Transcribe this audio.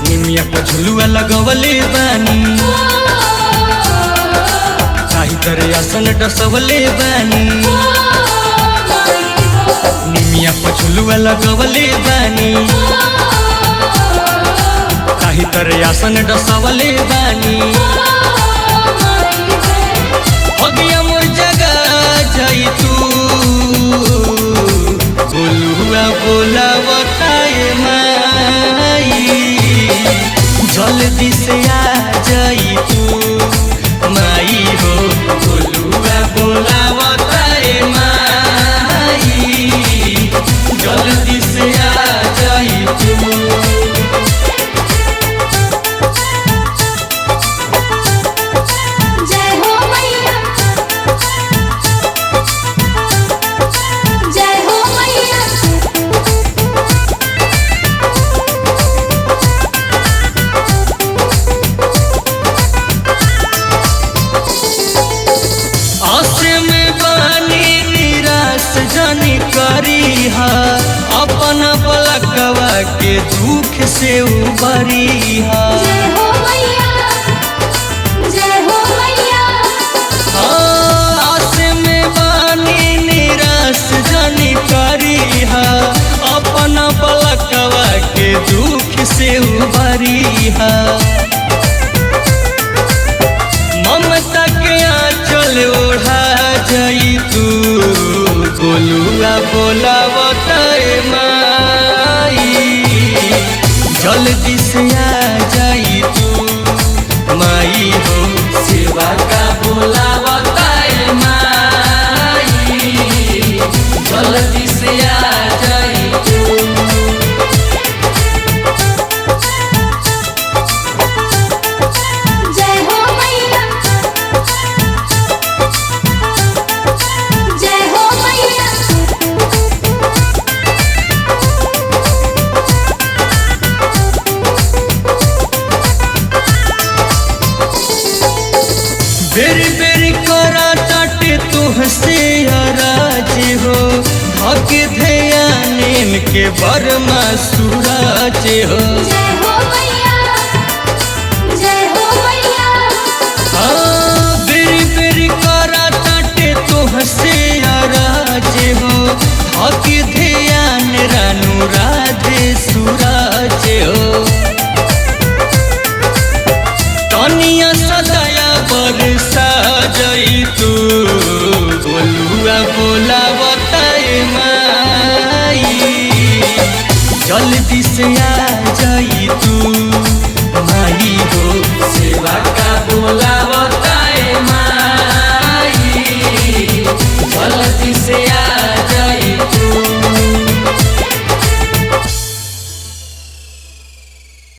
निमिया पर झुलुआ लगवले बानी, काही तरे आसन डसवले बानी। निमिया पर झुलुआ लगवले बानी, काही तरे आसन डसवले बानी। होगिया मोर जगा जाई तू, बोलुआ बोलावताए माई, जल्दी से आ जाई तू माई हो। बोलुआ बोलावताए माई, जल्दी से आ जाई तू। अपना पलकवा के दुख से उबरी हा। आस में बानी निराश जानी करी हा, अपना पलकवा के दुख से उबरी हा। ममता के आंचल ओढ़ा जाई तू, बोलुआ बोलावताए माई, जल्दी से आ जाई तू माई हो। सेवा का बोलावताए माई, जल्दी से आ जाई तू। बेरी बेरी करा ताटे तुहसे अराज हो, धक ध्यान के बरमा सूरज हो। बेरी बेरी करा ताटे तुहसे अराज हो, धक